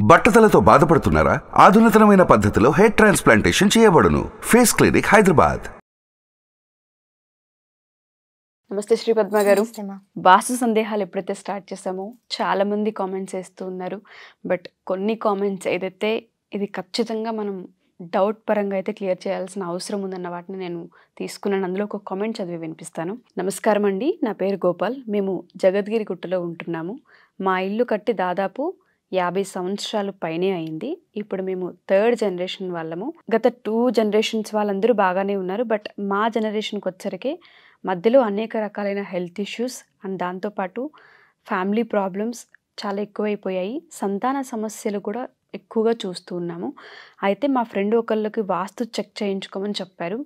బట్టతలతో బాధపడుతున్నారా? ఆధునితనమైన పద్ధతిలో hair transplantation చేయబడును. Face clinic, Hyderabad. నమస్తే శ్రీ పద్మ గారు. వాస్తు సందేహాలు ఎప్పుడైతే స్టార్ట్ చేసామో చాలా మంది కామెంట్స్ వేస్తూ ఉన్నారు. బట్ కొన్ని కామెంట్స్ ఏదైతే ఇది ఖచ్చితంగా మనం డౌట్ పరంగా అయితే క్లియర్ చేయాల్సిన అవసరం ఉందన్న వాటిని నేను తీసుకున్నాను. అందులో ఒక కామెంట్ చదివి వినిపిస్తాను. నమస్కారం అండి, నా పేరు గోపాల్. మేము జగద్గిరి గుట్టలో ఉంటున్నాము. మా ఇల్లు కట్టి దాదాపు 50 సంవత్సరాలు పైనే అయింది. ఇప్పుడు మేము 3rd జనరేషన్ వాళ్ళము. గత 2 జనరేషన్స్ వాళ్ళందరూ బాగానే ఉన్నారు. బట్ మా జనరేషన్కి వచ్చరికి మధ్యలో అనేక రకాలైన హెల్త్ ఇష్యూస్ అండ్ దాంతోపాటు ఫ్యామిలీ ప్రాబ్లమ్స్ చాలా ఎక్కువైపోయాయి. సంతాన సమస్యలు కూడా ఎక్కువగా చూస్తూ ఉన్నాము. అయితే మా ఫ్రెండ్ ఒకళ్ళకి వాస్తు చెక్ చేయించుకోమని చెప్పారు.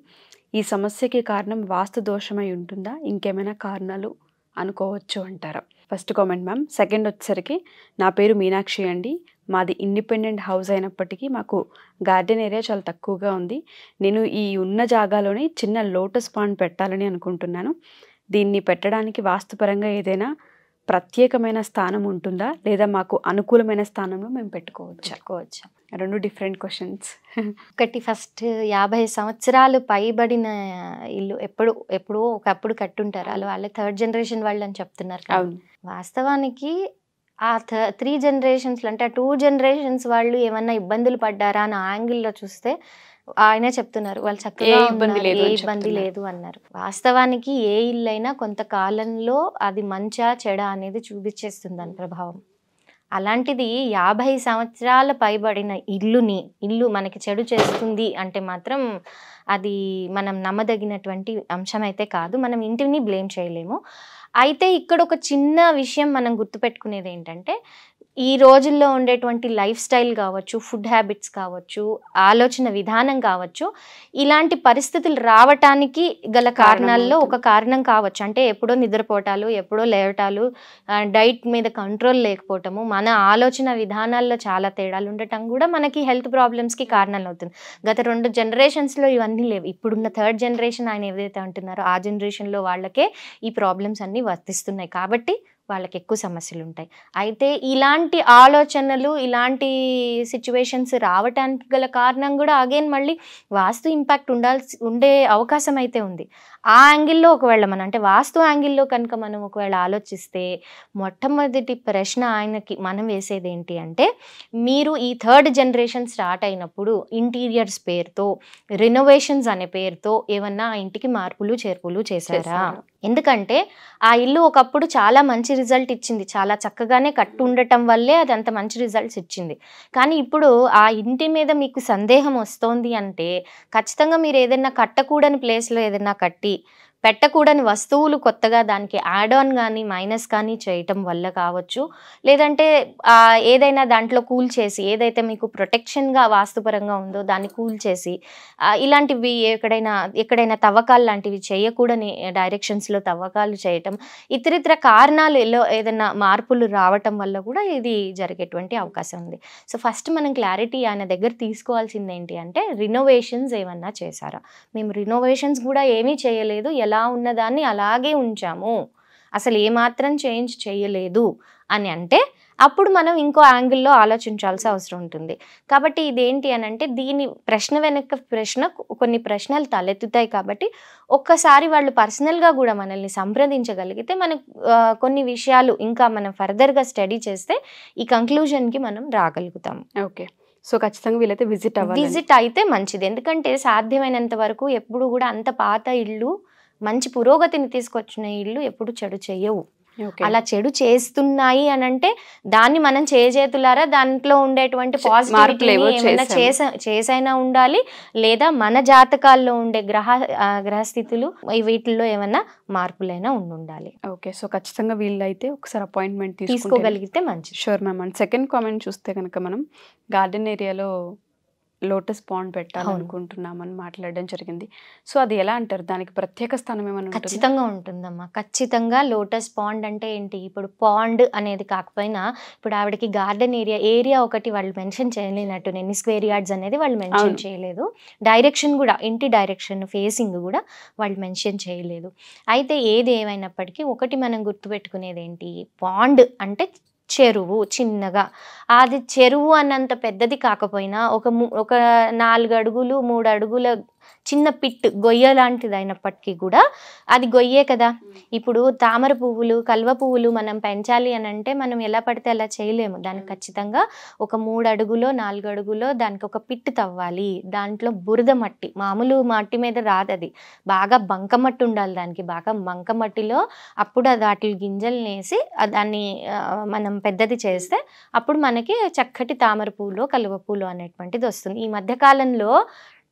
ఈ సమస్యకి కారణం వాస్తు దోషమై ఉంటుందా, ఇంకేమైనా కారణాలు అనుకోవచ్చు అంటారా? First comment ma'am. సెకండ్ వచ్చేసరికి, నా పేరు మీనాక్షి అండి. మాది ఇండిపెండెంట్ హౌస్ అయినప్పటికీ మాకు గార్డెన్ ఏరియా చాలా తక్కువగా ఉంది. నేను ఈ ఉన్న జాగాలోనే చిన్న లోటస్ పాండ్ పెట్టాలని అనుకుంటున్నాను. దీన్ని పెట్టడానికి వాస్తుపరంగా ఏదైనా ప్రత్యేకమైన స్థానం ఉంటుందా, లేదా మాకు అనుకూలమైన స్థానంలో మేము పెట్టుకోవచ్చు? 2 డిఫరెంట్ క్వశ్చన్స్. ఒకటి, ఫస్ట్ 50 సంవత్సరాలు పైబడిన ఇల్లు ఎప్పుడో ఒకప్పుడు కట్టుంటారు. వాళ్ళ 3rd జనరేషన్ వాళ్ళు అని చెప్తున్నారు. వాస్తవానికి ఆ 3 జనరేషన్స్ అంటే 2 జనరేషన్స్ వాళ్ళు ఏమన్నా ఇబ్బందులు పడ్డారా అని యాంగిల్లో చూస్తే ఆయనే చెప్తున్నారు వాళ్ళు చక్కగా ఏ ఇబ్బంది లేదు అన్నారు. వాస్తవానికి ఏ ఇల్లు అయినా కొంతకాలంలో అది మంచా చెడా అనేది చూపించేస్తుంది దాని ప్రభావం. అలాంటిది 50 సంవత్సరాల పైబడిన ఇల్లు మనకి చెడు చేస్తుంది అంటే మాత్రం అది మనం నమ్మదగినటువంటి అంశం అయితే కాదు. మనం ఇంటిని బ్లేమ్ చేయలేము. అయితే ఇక్కడ ఒక చిన్న విషయం మనం గుర్తుపెట్టుకునేది ఏంటంటే, ఈ రోజుల్లో ఉండేటువంటి లైఫ్ స్టైల్ కావచ్చు, ఫుడ్ హ్యాబిట్స్ కావచ్చు, ఆలోచన విధానం కావచ్చు, ఇలాంటి పరిస్థితులు రావటానికి గల కారణాల్లో ఒక కారణం కావచ్చు. అంటే ఎప్పుడో నిద్రపోవటాలు, ఎప్పుడో లేవటాలు, డైట్ మీద కంట్రోల్ లేకపోవటము, మన ఆలోచన విధానాల్లో చాలా తేడాలు ఉండటం కూడా మనకి హెల్త్ ప్రాబ్లమ్స్కి కారణాలు అవుతుంది. గత 2 జనరేషన్స్లో ఇవన్నీ లేవు. ఇప్పుడున్న 3rd జనరేషన్ ఆయన ఏదైతే అంటున్నారో ఆ జనరేషన్లో వాళ్ళకే ఈ ప్రాబ్లమ్స్ అన్నీ వర్తిస్తున్నాయి. కాబట్టి వాళ్ళకి ఎక్కువ సమస్యలు ఉంటాయి. అయితే ఇలాంటి ఆలోచనలు, ఇలాంటి సిచ్యువేషన్స్ రావటానికి గల కారణం కూడా అగైన్ మళ్ళీ వాస్తు ఇంపాక్ట్ ఉండే అవకాశం అయితే ఉంది. ఆ యాంగిల్లో ఒకవేళ మనం అంటే వాస్తు యాంగిల్లో కనుక మనం ఒకవేళ ఆలోచిస్తే, మొట్టమొదటి ప్రశ్న ఆయనకి మనం వేసేది ఏంటి అంటే, మీరు ఈ 3rd జనరేషన్ స్టార్ట్ అయినప్పుడు ఇంటీరియర్స్ పేరుతో, రినోవేషన్స్ అనే పేరుతో ఏమన్నా ఆ ఇంటికి మార్పులు చేర్పులు చేశారా? ఎందుకంటే ఆ ఇల్లు ఒకప్పుడు చాలా మంచి రిజల్ట్ ఇచ్చింది, చాలా చక్కగానే కట్టు ఉండటం వల్లే అది అంత మంచి రిజల్ట్స్ ఇచ్చింది. కానీ ఇప్పుడు ఆ ఇంటి మీద మీకు సందేహం వస్తోంది అంటే ఖచ్చితంగా మీరు ఏదైనా కట్టకూడని ప్లేస్లో ఏదైనా కట్టి, పెట్టకూడని వస్తువులు కొత్తగా దానికి యాడ్ ఆన్ కానీ మైనస్ కానీ చేయటం వల్ల కావచ్చు, లేదంటే ఏదైనా దాంట్లో కూల్ చేసి, ఏదైతే మీకు ప్రొటెక్షన్గా వాస్తుపరంగా ఉందో దాన్ని కూల్ చేసి, ఇలాంటివి ఎక్కడైనా తవ్వకాలు లాంటివి చేయకూడని డైరెక్షన్స్లో తవ్వకాలు చేయటం, ఇతరితర కారణాలలో ఏదైనా మార్పులు రావటం వల్ల కూడా ఇది జరిగేటువంటి అవకాశం ఉంది. సో ఫస్ట్ మనం క్లారిటీ ఆయన దగ్గర తీసుకోవాల్సింది ఏంటి అంటే, రినోవేషన్స్ ఏమన్నా చేశారా? మేము రినోవేషన్స్ కూడా ఏమీ చేయలేదు, ఎలా ఉన్నదాన్ని అలాగే ఉంచాము, అసలు ఏమాత్రం చేంజ్ చేయలేదు అని అంటే అప్పుడు మనం ఇంకో యాంగిల్లో ఆలోచించాల్సిన అవసరం ఉంటుంది. కాబట్టి ఇదేంటి అని అంటే, దీని ప్రశ్న వెనక కొన్ని ప్రశ్నలు తలెత్తుతాయి. కాబట్టి ఒక్కసారి వాళ్ళు పర్సనల్గా కూడా మనల్ని సంప్రదించగలిగితే మనకు కొన్ని విషయాలు ఇంకా మనం ఫర్దర్గా స్టడీ చేస్తే ఈ కంక్లూజన్కి మనం రాగలుగుతాం. ఓకే, సో ఖచ్చితంగా వీళ్ళైతే విజిట్ అయితే మంచిది. ఎందుకంటే సాధ్యమైనంత వరకు ఎప్పుడు కూడా అంత పాత ఇళ్ళు, మంచి పురోగతిని తీసుకొచ్చిన ఇళ్ళు ఎప్పుడు చెడు చేయవు. అలా చెడు చేస్తున్నాయి అని అంటే దాన్ని మనం చేజేతులారా దాంట్లో ఉండేటువంటి పాజిటివిటీ ఏమైనా చేసైనా ఉండాలి, లేదా మన జాతకాల్లో ఉండే గ్రహస్థితులు వీటిల్లో ఏమైనా మార్పులైనా ఉండాలి. ఓకే, సో ఖచ్చితంగా వీళ్ళైతే ఒకసారి అపాయింట్మెంట్ తీసుకోగలిగితే మంచిది. Sure ma'am. And second comment చూస్తే కనుక, మనం గార్డెన్ ఏరియాలో లోటస్ పాండ్ పెట్టాలనుకుంటున్నామని మాట్లాడడం జరిగింది. సో అది ఎలా అంటారు? దానికి ప్రత్యేక స్థానం ఏమైనా? ఖచ్చితంగా ఉంటుందమ్మా. ఖచ్చితంగా లోటస్ పాండ్ అంటే ఏంటి, ఇప్పుడు పాండ్ అనేది కాకపోయినా ఇప్పుడు ఆవిడకి గార్డెన్ ఏరియా ఒకటి వాళ్ళు మెన్షన్ చేయలేనట్టు, ఎన్ని స్క్వేర్ యార్డ్స్ అనేది వాళ్ళు మెన్షన్ చేయలేదు. డైరెక్షన్ కూడా, ఇంటి డైరెక్షన్ ఫేసింగ్ కూడా వాళ్ళు మెన్షన్ చేయలేదు. అయితే ఏది ఏమైనప్పటికీ ఒకటి మనం గుర్తుపెట్టుకునేది ఏంటి, పాండ్ అంటే చెరువు చిన్నగా, అది చెరువు అన్నంత పెద్దది కాకపోయినా ఒక 4 అడుగులు 3 అడుగుల చిన్న పిట్ గొయ్య లాంటిది అయినప్పటికీ కూడా అది గొయ్యే కదా. ఇప్పుడు తామర పువ్వులు కల్వ పువ్వులు మనం పెంచాలి అని అంటే మనం ఎలా పడితే అలా చేయలేము. దానికి ఖచ్చితంగా ఒక 3 అడుగులో 4 అడుగులో దానికి ఒక పిట్ తవ్వాలి. దాంట్లో బురద మట్టి, మామూలు మట్టి మీద రాదు, అది బాగా బంకమట్టి ఉండాలి. దానికి బాగా బంకమట్టిలో అప్పుడు వాటి గింజలు వేసి దాన్ని మనం పెద్దది చేస్తే అప్పుడు మనకి చక్కటి తామర పువ్వులు కలువ పువ్వులు అనేటువంటిది వస్తుంది. ఈ మధ్యకాలంలో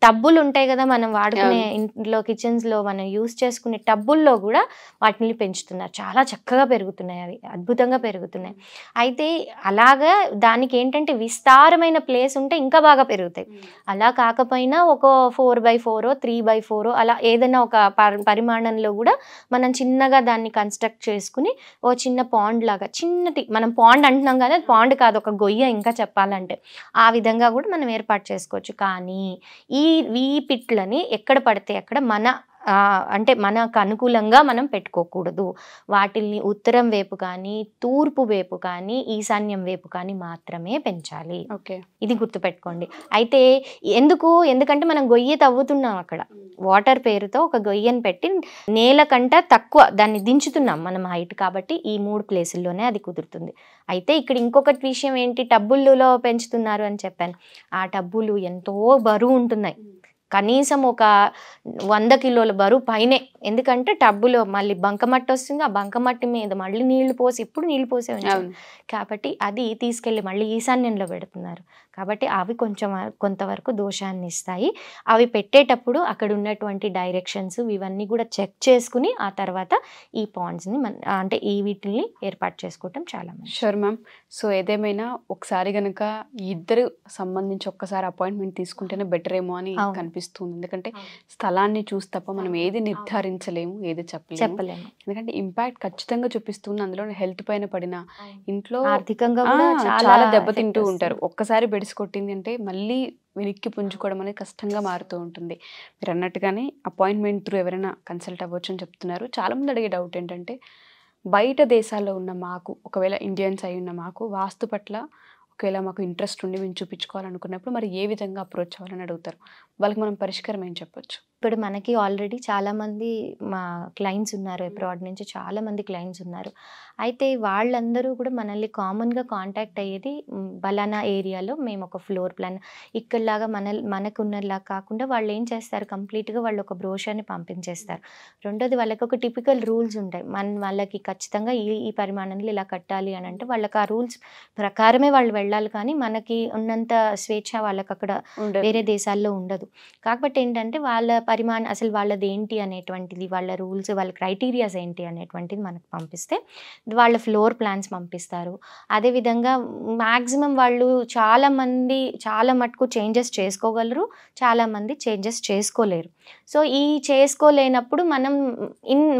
టబ్బులు ఉంటాయి కదా, మనం వాడుకునే ఇంట్లో కిచెన్స్లో మనం యూస్ చేసుకునే టబ్బుల్లో కూడా వాటిని పెంచుతున్నారు. చాలా చక్కగా పెరుగుతున్నాయి, అవి అద్భుతంగా పెరుగుతున్నాయి. అయితే అలాగా దానికి ఏంటంటే విస్తారమైన ప్లేస్ ఉంటే ఇంకా బాగా పెరుగుతాయి. అలా కాకపోయినా ఒక 4x4 3x4 అలా ఏదైనా ఒక పరిమాణంలో కూడా మనం చిన్నగా దాన్ని కన్స్ట్రక్ట్ చేసుకుని ఓ చిన్న పాండ్ లాగా, చిన్నది మనం పాండ్ అంటున్నాం కానీ అది పాండ్ కాదు, ఒక గొయ్య ఇంకా చెప్పాలంటే, ఆ విధంగా కూడా మనం ఏర్పాటు చేసుకోవచ్చు. కానీ ఈ పిట్లని ఎక్కడ పడితే అక్కడ అంటే మనకు అనుకూలంగా మనం పెట్టుకోకూడదు. వాటిల్ని ఉత్తరం వైపు కానీ తూర్పు వైపు కానీ ఈశాన్యం వైపు కానీ మాత్రమే పెంచాలి. ఓకే, ఇది గుర్తుపెట్టుకోండి. అయితే ఎందుకంటే మనం గొయ్యి తవ్వుతున్నాం, అక్కడ వాటర్ పేరుతో ఒక గొయ్యను పెట్టి నేల కంటే తక్కువ దాన్ని దించుతున్నాం మనం హైట్, కాబట్టి ఈ 3 ప్లేసుల్లోనే అది కుదురుతుంది. అయితే ఇక్కడ ఇంకొకటి విషయం ఏంటి, టబ్బుల్లో పెంచుతున్నారు అని చెప్పాను. ఆ టబ్బులు ఎంతో బరువు ఉంటున్నాయి, కనీసం ఒక 100 కిలోల బరువు పైనే. ఎందుకంటే టబ్బులో మళ్ళీ బంకమట్టి వస్తుంది, ఆ బంకమట్టి మీద మళ్ళీ నీళ్లు పోసి ఇప్పుడు నీళ్లు పోసే ఉంచారు కాబట్టి అది తీసుకెళ్ళి మళ్ళీ ఈశాన్యంలో పెడుతున్నారు. కాబట్టి అవి కొంతవరకు దోషాన్ని ఇస్తాయి. అవి పెట్టేటప్పుడు అక్కడ ఉన్నటువంటి డైరెక్షన్స్ ఇవన్నీ కూడా చెక్ చేసుకుని ఆ తర్వాత ఈ పాండ్స్ని అంటే ఈ వీటిని ఏర్పాటు చేసుకోవటం చాలా మంచిది. Sure ma'am. సో ఏదేమైనా ఒకసారి కనుక ఇద్దరు సంబంధించి ఒక్కసారి అపాయింట్మెంట్ తీసుకుంటేనే బెటర్ ఏమో అని కనిపిస్తుంది. ఎందుకంటే స్థలాన్ని చూసి తప్ప మనం ఏది నిర్ధారించలేము, ఏది చెప్పలేము. ఎందుకంటే ఇంపాక్ట్ ఖచ్చితంగా చూపిస్తుంది. అందులో హెల్త్ పైన పడిన, ఇంట్లో ఆర్థికంగా చాలా దెబ్బతింటూ ఉంటారు. ఒక్కసారి బెడిసి కొట్టింది అంటే మళ్ళీ వెనక్కి పుంజుకోవడం అనేది కష్టంగా మారుతూ ఉంటుంది. మీరు అన్నట్టుగానే అపాయింట్మెంట్ త్రూ ఎవరైనా కన్సల్ట్ అవ్వచ్చు అని చెప్తున్నారు. చాలామంది అడిగే డౌట్ ఏంటంటే, బయట దేశాల్లో ఉన్న మాకు, ఒకవేళ ఇండియన్స్ అయి ఉన్న మాకు వాస్తు పట్ల ఒకవేళ మాకు ఇంట్రెస్ట్ ఉండి మేము చూపించుకోవాలనుకున్నప్పుడు మరి ఏ విధంగా అప్రోచ్ అవ్వాలని అడుగుతారు. వాళ్ళకి మనం పరిష్కారం ఏం చెప్పొచ్చు? ఇప్పుడు మనకి ఆల్రెడీ చాలామంది మా క్లయింట్స్ ఉన్నారు, అబ్రాడ్ నుంచి చాలామంది క్లయింట్స్ ఉన్నారు. అయితే వాళ్ళందరూ కూడా మనల్ని కామన్గా కాంటాక్ట్ అయ్యేది బలానా ఏరియాలో మేము ఒక ఫ్లోర్ ప్లాన్ ఇక్కడలాగా మనకున్నలా కాకుండా వాళ్ళు ఏం చేస్తారు, కంప్లీట్గా వాళ్ళు ఒక బ్రోషర్ని పంపించేస్తారు. రెండోది వాళ్ళకి ఒక టిపికల్ రూల్స్ ఉంటాయి. వాళ్ళకి ఖచ్చితంగా ఈ పరిమాణంలో ఇలా కట్టాలి అని అంటే వాళ్ళకి ఆ రూల్స్ ప్రకారమే వాళ్ళు వెళ్ళాలి. కానీ మనకి ఉన్నంత స్వేచ్ఛ వాళ్ళకి అక్కడ వేరే దేశాల్లో ఉండదు. కాబట్టి ఏంటంటే వాళ్ళ పరిమాణం అసలు వాళ్ళది ఏంటి అనేటువంటిది, వాళ్ళ రూల్స్, వాళ్ళ క్రైటీరియాస్ ఏంటి అనేటువంటిది మనకు పంపిస్తే వాళ్ళ ఫ్లోర్ ప్లాన్స్ పంపిస్తారు. అదేవిధంగా మ్యాక్సిమం వాళ్ళు చాలా మటుకు చేంజెస్ చేసుకోగలరు, చాలామంది చేంజెస్ చేసుకోలేరు. సో ఈ చేసుకోలేనప్పుడు మనం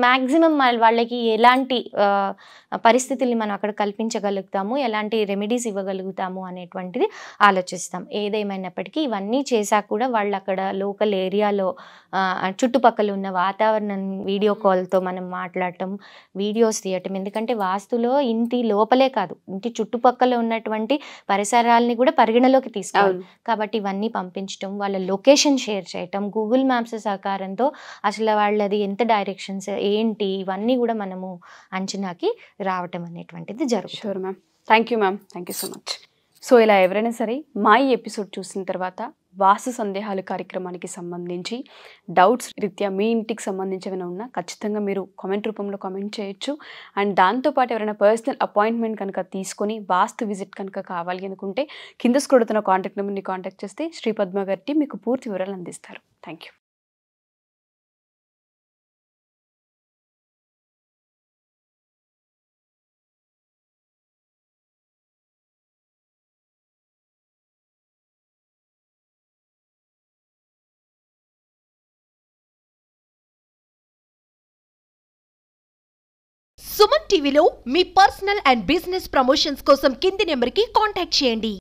మ్యాక్సిమం వాళ్ళకి ఎలాంటి పరిస్థితుల్ని మనం అక్కడ కల్పించగలుగుతాము, ఎలాంటి రెమెడీస్ ఇవ్వగలుగుతాము అనేటువంటిది ఆలోచిస్తాం. ఏదేమైనప్పటికీ ఇవన్నీ చేశాక కూడా వాళ్ళు అక్కడ లోకల్ ఏరియాలో చుట్టుపక్కల ఉన్న వాతావరణం వీడియో కాల్తో మనం మాట్లాడటం, వీడియోస్ తీయటం. ఎందుకంటే వాస్తులో ఇంటి లోపలే కాదు, ఇంటి చుట్టుపక్కల ఉన్నటువంటి పరిసరాలని కూడా పరిగణలోకి తీసుకోవాలి. కాబట్టి ఇవన్నీ పంపించడం, వాళ్ళ లొకేషన్ షేర్ చేయటం, గూగుల్ మ్యాప్స్ సహకారంతో అసలు వాళ్ళది ఎంత డైరెక్షన్స్ ఏంటి ఇవన్నీ కూడా మనము అంచనాకి రావటం అనేటువంటిది జరుగుతుంది. Sure ma'am. Thank you ma'am, thank you so much. So ఇలా ఎవరైనా సరే మా ఈ ఎపిసోడ్ చూసిన తర్వాత వాస్తు సందేహాలు కార్యక్రమానికి సంబంధించి డౌట్స్ రీత్యా మీ ఇంటికి సంబంధించి ఏమైనా ఉన్నా ఖచ్చితంగా మీరు కామెంట్ రూపంలో కామెంట్ చేయొచ్చు. అండ్ దాంతోపాటు ఎవరైనా పర్సనల్ అపాయింట్మెంట్ కనుక తీసుకొని వాస్తు విజిట్ కనుక కావాలి అనుకుంటే కింద స్క్రోల్ అవుతున్న కాంటాక్ట్ నెంబర్ని కాంటాక్ట్ చేస్తే శ్రీ పద్మ గారి మీకు పూర్తి వివరాలు అందిస్తారు. Thank you. సుమన్ టీవీలో మీ పర్సనల్ అండ్ బిజినెస్ ప్రమోషన్స్ కోసం కింది నెంబర్కి కాంటాక్ట్ చేయండి.